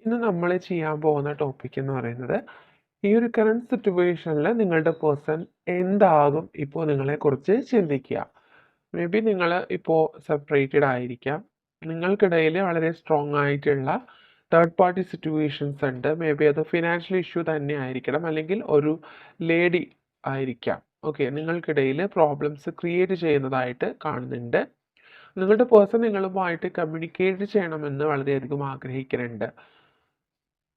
ഇന്ന് നമ്മൾ ചെയ്യാൻ പോകുന്ന ടോപ്പിക് എന്ന് പറയുന്നത് ഈ ഒരു കറണ്ട് സിറ്റുവേഷനിൽ നിങ്ങളുടെ പേഴ്സൺ എന്താകും ഇപ്പോൾ നിങ്ങളെക്കുറിച്ച് ചിന്തിക്കുക. മേ ബി നിങ്ങൾ ഇപ്പോൾ സെപ്പറേറ്റഡ് ആയിരിക്കാം, നിങ്ങൾക്കിടയിൽ വളരെ സ്ട്രോങ് ആയിട്ടുള്ള തേർഡ് പാർട്ടി സിറ്റുവേഷൻസ് ഉണ്ട്. മേ ബി അത് ഫിനാൻഷ്യൽ ഇഷ്യൂ തന്നെ ആയിരിക്കണം, അല്ലെങ്കിൽ ഒരു ലേഡി ആയിരിക്കാം. ഓക്കെ, നിങ്ങൾക്കിടയിൽ പ്രോബ്ലംസ് ക്രിയേറ്റ് ചെയ്യുന്നതായിട്ട് കാണുന്നുണ്ട്. നിങ്ങളുടെ പേഴ്സൺ നിങ്ങളുമായിട്ട് കമ്മ്യൂണിക്കേറ്റ് ചെയ്യണമെന്ന് വളരെയധികം ആഗ്രഹിക്കുന്നുണ്ട്.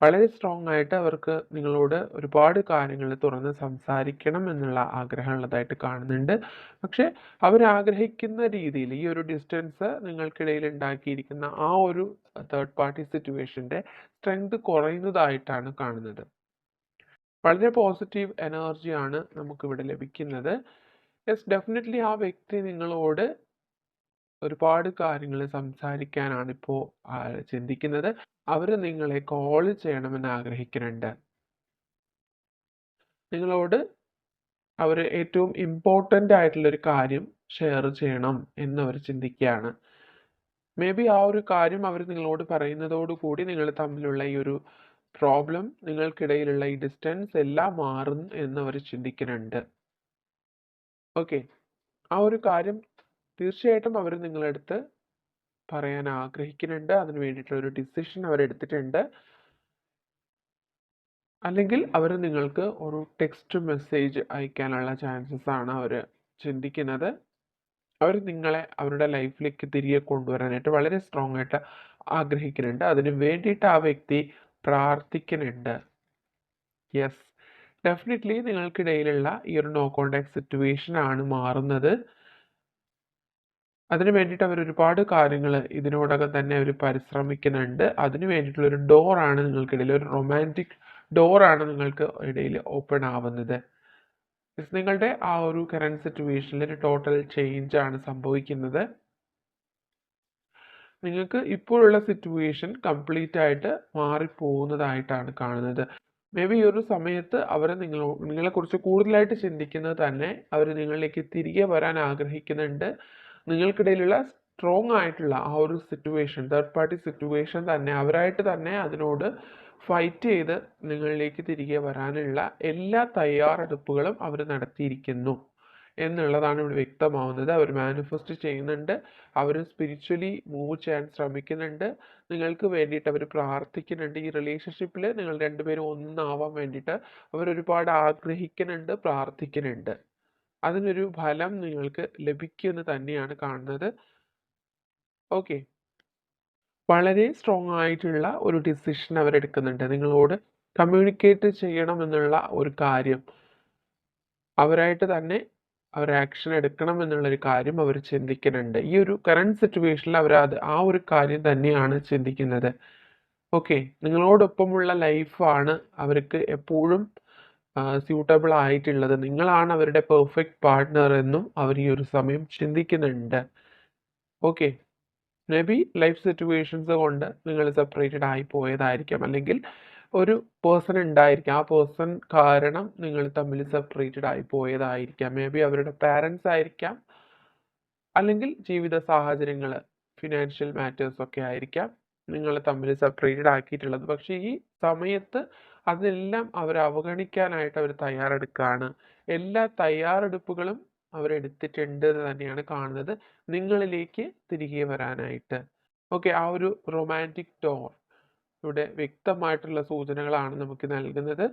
വളരെ സ്ട്രോങ് ആയിട്ട് അവർക്ക് നിങ്ങളോട് ഒരുപാട് കാര്യങ്ങൾ തുറന്ന് സംസാരിക്കണം എന്നുള്ള ആഗ്രഹമുള്ളതായിട്ട് കാണുന്നുണ്ട്. പക്ഷേ അവരാഗ്രഹിക്കുന്ന രീതിയിൽ ഈ ഒരു ഡിസ്റ്റൻസ് നിങ്ങൾക്കിടയിൽ ഉണ്ടാക്കിയിരിക്കുന്ന ആ ഒരു തേർഡ് പാർട്ടി സിറ്റുവേഷൻ്റെ സ്ട്രെങ്ത് കുറയുന്നതായിട്ടാണ് കാണുന്നത്. വളരെ പോസിറ്റീവ് എനർജിയാണ് നമുക്കിവിടെ ലഭിക്കുന്നത്. യെസ്, ഡെഫിനറ്റ്ലി ആ വ്യക്തി നിങ്ങളോട് ഒരുപാട് കാര്യങ്ങൾ സംസാരിക്കാനാണ് ഇപ്പോൾ ചിന്തിക്കുന്നത്. അവർ നിങ്ങളെ കോൾ ചെയ്യണമെന്ന് ആഗ്രഹിക്കുന്നുണ്ട്. നിങ്ങളോട് അവർ ഏറ്റവും ഇമ്പോർട്ടൻ്റ് ആയിട്ടുള്ളൊരു കാര്യം ഷെയർ ചെയ്യണം എന്നവർ ചിന്തിക്കുകയാണ്. മേ ബി ആ ഒരു കാര്യം അവർ നിങ്ങളോട് പറയുന്നതോടുകൂടി നിങ്ങൾ തമ്മിലുള്ള ഈ ഒരു പ്രോബ്ലം, നിങ്ങൾക്കിടയിലുള്ള ഈ ഡിസ്റ്റൻസ് എല്ലാം മാറും എന്നവർ ചിന്തിക്കുന്നുണ്ട്. ഓക്കെ, ആ ഒരു കാര്യം തീർച്ചയായിട്ടും അവർ നിങ്ങളടുത്ത് പറയാൻ ആഗ്രഹിക്കുന്നുണ്ട്. അതിന് വേണ്ടിയിട്ടുള്ളൊരു ഡിസിഷൻ അവരെടുത്തിട്ടുണ്ട്. അല്ലെങ്കിൽ അവർ നിങ്ങൾക്ക് ഒരു ടെക്സ്റ്റ് മെസ്സേജ് അയക്കാനുള്ള ചാൻസസ് ആണ് അവർ ചിന്തിക്കുന്നത്. അവർ നിങ്ങളെ അവരുടെ ലൈഫിലേക്ക് തിരികെ കൊണ്ടുവരാനായിട്ട് വളരെ സ്ട്രോങ് ആയിട്ട് ആഗ്രഹിക്കുന്നുണ്ട്. അതിന് വേണ്ടിയിട്ട് ആ വ്യക്തി പ്രാർത്ഥിക്കുന്നുണ്ട്. യെസ്, ഡെഫിനറ്റ്ലി നിങ്ങൾക്കിടയിലുള്ള ഈ ഒരു നോ കോണ്ടാക്ട് സിറ്റുവേഷൻ ആണ് മാറുന്നത്. അതിന് വേണ്ടിയിട്ട് അവർ ഒരുപാട് കാര്യങ്ങൾ ഇതിനോടകം തന്നെ അവർ പരിശ്രമിക്കുന്നുണ്ട്. അതിന് വേണ്ടിയിട്ടുള്ളൊരു ഡോറാണ് നിങ്ങൾക്കിടയിൽ, ഒരു റൊമാൻറ്റിക് ഡോറാണ് നിങ്ങൾക്ക് ഇടയിൽ ഓപ്പൺ ആവുന്നത്. നിങ്ങളുടെ ആ ഒരു കറണ്ട് സിറ്റുവേഷനിൽ ഒരു ടോട്ടൽ ചേഞ്ച് ആണ് സംഭവിക്കുന്നത്. നിങ്ങൾക്ക് ഇപ്പോഴുള്ള സിറ്റുവേഷൻ കംപ്ലീറ്റ് ആയിട്ട് മാറിപ്പോകുന്നതായിട്ടാണ് കാണുന്നത്. മേ ബി ഈ ഒരു സമയത്ത് അവർ നിങ്ങളെക്കുറിച്ച് കൂടുതലായിട്ട് ചിന്തിക്കുന്നത് തന്നെ അവർ നിങ്ങളിലേക്ക് തിരികെ വരാൻ ആഗ്രഹിക്കുന്നുണ്ട്. നിങ്ങൾക്കിടയിലുള്ള സ്ട്രോങ് ആയിട്ടുള്ള ആ ഒരു സിറ്റുവേഷൻ, തേർഡ് പാർട്ടി സിറ്റുവേഷൻ തന്നെ അവരായിട്ട് തന്നെ അതിനോട് ഫൈറ്റ് ചെയ്ത് നിങ്ങളിലേക്ക് തിരികെ വരാനുള്ള എല്ലാ തയ്യാറെടുപ്പുകളും അവർ നടത്തിയിരിക്കുന്നു എന്നുള്ളതാണ് ഇവിടെ വ്യക്തമാവുന്നത്. അവർ മാനിഫെസ്റ്റ് ചെയ്യുന്നുണ്ട്, അവർ സ്പിരിച്വലി മൂവ് ചെയ്യാൻ ശ്രമിക്കുന്നുണ്ട്, നിങ്ങൾക്ക് വേണ്ടിയിട്ട് അവർ പ്രാർത്ഥിക്കുന്നുണ്ട്. ഈ റിലേഷൻഷിപ്പിൽ നിങ്ങൾ രണ്ടുപേരും ഒന്നാവാൻ വേണ്ടിയിട്ട് അവർ ഒരുപാട് ആഗ്രഹിക്കുന്നുണ്ട്, പ്രാർത്ഥിക്കുന്നുണ്ട്. അതിനൊരു ഫലം നിങ്ങൾക്ക് ലഭിക്കുമെന്ന് തന്നെയാണ് കാണുന്നത്. ഓക്കെ, വളരെ സ്ട്രോങ് ആയിട്ടുള്ള ഒരു ഡിസിഷൻ അവരെടുക്കുന്നുണ്ട്. നിങ്ങളോട് കമ്മ്യൂണിക്കേറ്റ് ചെയ്യണമെന്നുള്ള ഒരു കാര്യം അവരായിട്ട് തന്നെ അവർ ആക്ഷൻ എടുക്കണം എന്നുള്ളൊരു കാര്യം അവർ ചിന്തിക്കുന്നുണ്ട്. ഈ ഒരു കറണ്ട് സിറ്റുവേഷനിൽ അവർ ആ ഒരു കാര്യം തന്നെയാണ് ചിന്തിക്കുന്നത്. ഓക്കെ, നിങ്ങളോടൊപ്പമുള്ള ലൈഫാണ് അവർക്ക് എപ്പോഴും സ്യൂട്ടബിൾ ആയിട്ടുള്ളത്. നിങ്ങളാണ് അവരുടെ പെർഫെക്റ്റ് പാർട്ട്ണർ എന്നും അവർ ഈ ഒരു സമയം ചിന്തിക്കുന്നുണ്ട്. Okay, maybe life situations കൊണ്ട് നിങ്ങൾ സെപ്പറേറ്റഡ് ആയി പോയതായിരിക്കാം, അല്ലെങ്കിൽ ഒരു പേഴ്സൺ ഉണ്ടായിരിക്കാം, ആ പേഴ്സൺ കാരണം നിങ്ങൾ തമ്മിൽ സെപ്പറേറ്റഡ് ആയി പോയതായിരിക്കാം. മേ ബി അവരുടെ പാരൻസ് ആയിരിക്കാം, അല്ലെങ്കിൽ ജീവിത സാഹചര്യങ്ങൾ, ഫിനാൻഷ്യൽ മാറ്റേഴ്സ് ഒക്കെ ആയിരിക്കാം നിങ്ങൾ തമ്മിൽ സെപ്പറേറ്റഡ് ആക്കിയിട്ടുള്ളത്. പക്ഷേ ഈ സമയത്ത് അതെല്ലാം അവർ അവഗണിക്കാനായിട്ട് അവർ തയ്യാറെടുക്കുകയാണ്. എല്ലാ തയ്യാറെടുപ്പുകളും അവരെടുത്തിട്ടുണ്ട് എന്ന് തന്നെയാണ് കാണുന്നത്, നിങ്ങളിലേക്ക് തിരികെ വരാനായിട്ട്. ഓക്കെ, ആ ഒരു റൊമാൻറ്റിക് ഡോർ ഇവിടെ വ്യക്തമായിട്ടുള്ള സൂചനകളാണ് നമുക്ക് നൽകുന്നത്.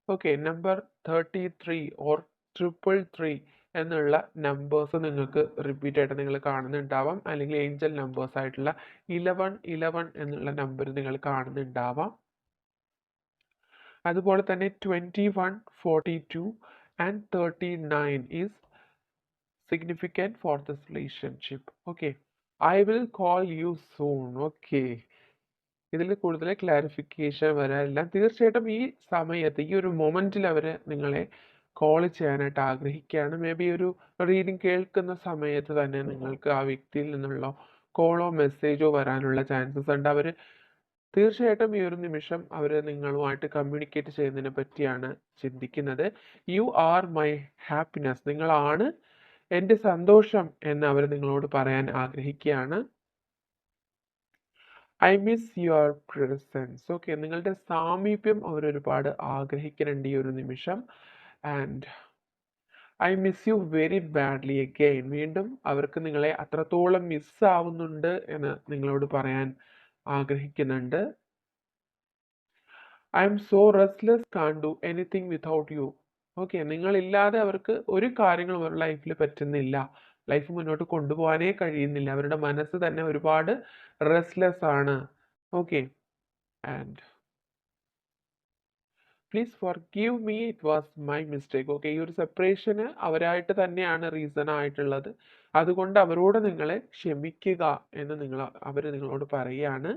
ഓക്കെ, നമ്പർ 33 ഓർ 333 എന്നുള്ള നമ്പേഴ്സ് നിങ്ങൾക്ക് റിപ്പീറ്റ് ആയിട്ട് നിങ്ങൾ കാണുന്നുണ്ടാവാം, അല്ലെങ്കിൽ ഏഞ്ചൽ നമ്പേഴ്സ് ആയിട്ടുള്ള 1111 എന്നുള്ള നമ്പർ നിങ്ങൾ കാണുന്നുണ്ടാവാം. അതുപോലെ തന്നെ 21, 42 and 39 is significant for this relationship. Okay, I will call you soon. Okay, ഇതിൽ കൂടുതൽ ക്ലാരിഫിക്കേഷൻ വരാനില്ല. തീർച്ചയായിട്ടും ഈ സമയത്ത്, ഈ ഒരു മൊമെൻറ്റിൽ അവർ നിങ്ങളെ കോൾ ചെയ്യാനായിട്ട് ആഗ്രഹിക്കുകയാണ്. മേ ബി ഒരു റീഡിങ് കേൾക്കുന്ന സമയത്ത് തന്നെ നിങ്ങൾക്ക് ആ വ്യക്തിയിൽ നിന്നുള്ള കോളോ മെസ്സേജോ വരാനുള്ള ചാൻസസ് ഉണ്ട്. അവർ തീർച്ചയായിട്ടും ഈ ഒരു നിമിഷം അവർ നിങ്ങളുമായിട്ട് കമ്മ്യൂണിക്കേറ്റ് ചെയ്യുന്നതിനെ പറ്റിയാണ് ചിന്തിക്കുന്നത്. യു ആർ മൈ ഹാപ്പിനെസ്, നിങ്ങളാണ് എൻ്റെ സന്തോഷം എന്ന് അവർ നിങ്ങളോട് പറയാൻ ആഗ്രഹിക്കുകയാണ്. I miss your presence. Okay, നിങ്ങളുടെ സാമീപ്യം അവരൊരുപാട് ആഗ്രഹിക്കുന്നുണ്ട് ഈ ഒരു നിമിഷം. And I miss you very badly again. വീണ്ടും അവർക്ക് നിങ്ങളെ അത്രത്തോളം മിസ്സാവുന്നുണ്ട് എന്ന് നിങ്ങളോട് പറയാൻ ആഗ്രഹിക്കുന്നുണ്ട്. I'm so restless, can't do anything without you. Okay, നിങ്ങളില്ലാതെ അവർക്ക് ഒരു കാര്യങ്ങളും അവരുടെ ലൈഫിൽ പറ്റുന്നില്ല. ലൈഫ് മുന്നോട്ട് കൊണ്ടുപോകാനേ കഴിയുന്നില്ല. അവരുടെ മനസ്സ് തന്നെ ഒരുപാട് റെസ്റ്റ്ലെസ് ആണ്. Okay, and please forgive me, it was my mistake. Okay, ഈ ഒരു സെപ്പറേഷന് അവരായിട്ട് തന്നെയാണ് റീസൺ ആയിട്ടുള്ളത്. അതുകൊണ്ട് അവരോട് നിങ്ങളെ ക്ഷമിക്കുക എന്ന് അവർ നിങ്ങളോട് പറയുകയാണ്.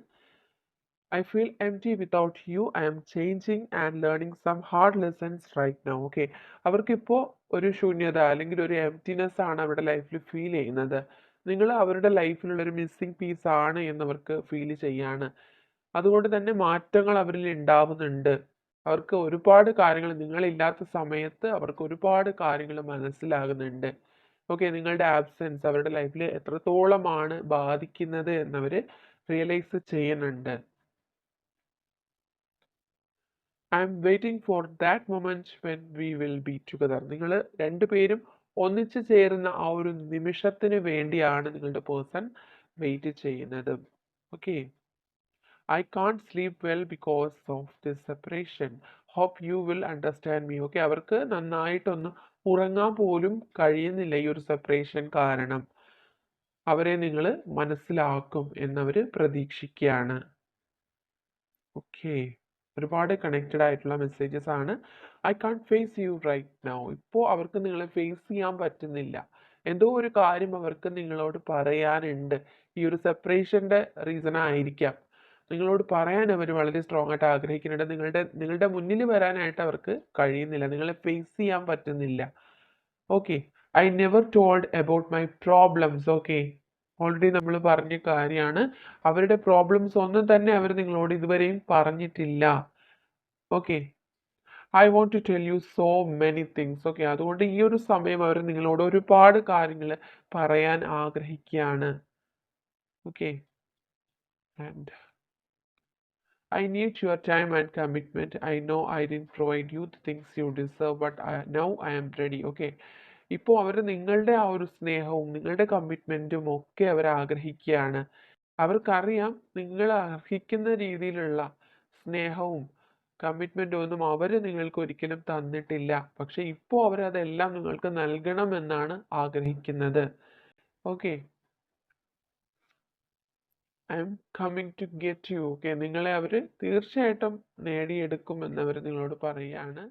I feel empty without you, I'm changing and learning some hard lessons right now. Okay, അവർക്കിപ്പോൾ ഒരു ശൂന്യത അല്ലെങ്കിൽ ഒരു എംപ്റ്റിനെസ് ആണ് അവരുടെ ലൈഫിൽ ഫീൽ ചെയ്യുന്നത്. നിങ്ങൾ അവരുടെ ലൈഫിലുള്ള ഒരു മിസ്സിങ് പീസ് ആണ് എന്നവർക്ക് ഫീൽ ചെയ്യാണ്. അതുകൊണ്ട് തന്നെ മാറ്റങ്ങൾ അവരിൽ ഉണ്ടാവുന്നുണ്ട്. അവർക്ക് ഒരുപാട് കാര്യങ്ങൾ നിങ്ങളില്ലാത്ത സമയത്ത് അവർക്ക് ഒരുപാട് കാര്യങ്ങൾ മനസ്സിലാകുന്നുണ്ട്. ഓക്കെ, നിങ്ങളുടെ ആബ്സെൻസ് അവരുടെ ലൈഫിൽ എത്രത്തോളമാണ് ബാധിക്കുന്നത് എന്നവർ റിയലൈസ് ചെയ്യുന്നുണ്ട്. I'm waiting for that moment when we will be together. നിങ്ങൾ രണ്ടുപേരും ഒന്നിച്ചു ചേരുന്ന ആ ഒരു നിമിഷത്തിന് വേണ്ടിയാണ് നിങ്ങളുടെ പേഴ്സൺ വെയിറ്റ് ചെയ്യുന്നത്. Okay, I can't sleep well because of this separation, hope you will understand me. Okay, അവർക്ക് നന്നായിട്ടൊന്ന് ഉറങ്ങാൻ പോലും കഴിയുന്നില്ല ഈ ഒരു സെപ്പറേഷൻ കാരണം. അവരെ നിങ്ങൾ മനസ്സിലാക്കും എന്നവർ പ്രതീക്ഷിക്കുകയാണ്. ഓക്കെ, ഒരുപാട് കണക്റ്റഡ് ആയിട്ടുള്ള മെസ്സേജസ് ആണ്. I can face you right now. ഇപ്പോൾ അവർക്ക് നിങ്ങളെ ഫേസ് ചെയ്യാൻ പറ്റുന്നില്ല. എന്തോ ഒരു കാര്യം അവർക്ക് നിങ്ങളോട് പറയാനുണ്ട്. ഈ ഒരു സെപ്പറേഷൻ്റെ റീസൺ ആയിരിക്കാം. നിങ്ങളോട് പറയാൻ അവർ വളരെ സ്ട്രോങ് ആയിട്ട് ആഗ്രഹിക്കുന്നുണ്ട്. നിങ്ങളുടെ മുന്നിൽ വരാനായിട്ട് അവർക്ക് കഴിയുന്നില്ല. നിങ്ങളെ ഫേസ് ചെയ്യാൻ പറ്റുന്നില്ല. Okay, I never told about my problems. Okay, already നമ്മൾ പറഞ്ഞ കാര്യമാണ്. അവരുടെ പ്രോബ്ലംസ് ഒന്നും തന്നെ അവർ നിങ്ങളോട് ഇതുവരെയും പറഞ്ഞിട്ടില്ല. Okay, I want to tell you so many things. Okay, അതുകൊണ്ട് ഈ ഒരു സമയം അവർ നിങ്ങളോട് ഒരുപാട് കാര്യങ്ങൾ പറയാൻ ആഗ്രഹിക്കുകയാണ്. Okay, and I need your time and commitment. I know I didn't provide you the things you deserve, but now I am ready. Okay, ഇപ്പോൾ അവർ നിങ്ങളുടെ ആ ഒരു സ്നേഹവും നിങ്ങളുടെ കമ്മിറ്റ്മെൻറ്റും ഒക്കെ അവർ ആഗ്രഹിക്കുകയാണ്. അവർക്കറിയാം നിങ്ങൾ അർഹിക്കുന്ന രീതിയിലുള്ള സ്നേഹവും കമ്മിറ്റ്മെൻറ്റും ഒന്നും അവർ നിങ്ങൾക്ക് ഒരിക്കലും തന്നിട്ടില്ല. പക്ഷെ ഇപ്പോൾ അവരതെല്ലാം നിങ്ങൾക്ക് നൽകണമെന്നാണ് ആഗ്രഹിക്കുന്നത്. Okay, I'm coming to get you. Okay, നിങ്ങളെ അവർ തീർച്ചയായിട്ടും നേടിയെടുക്കുമെന്ന് അവർ നിങ്ങളോട് പറയുകയാണ്.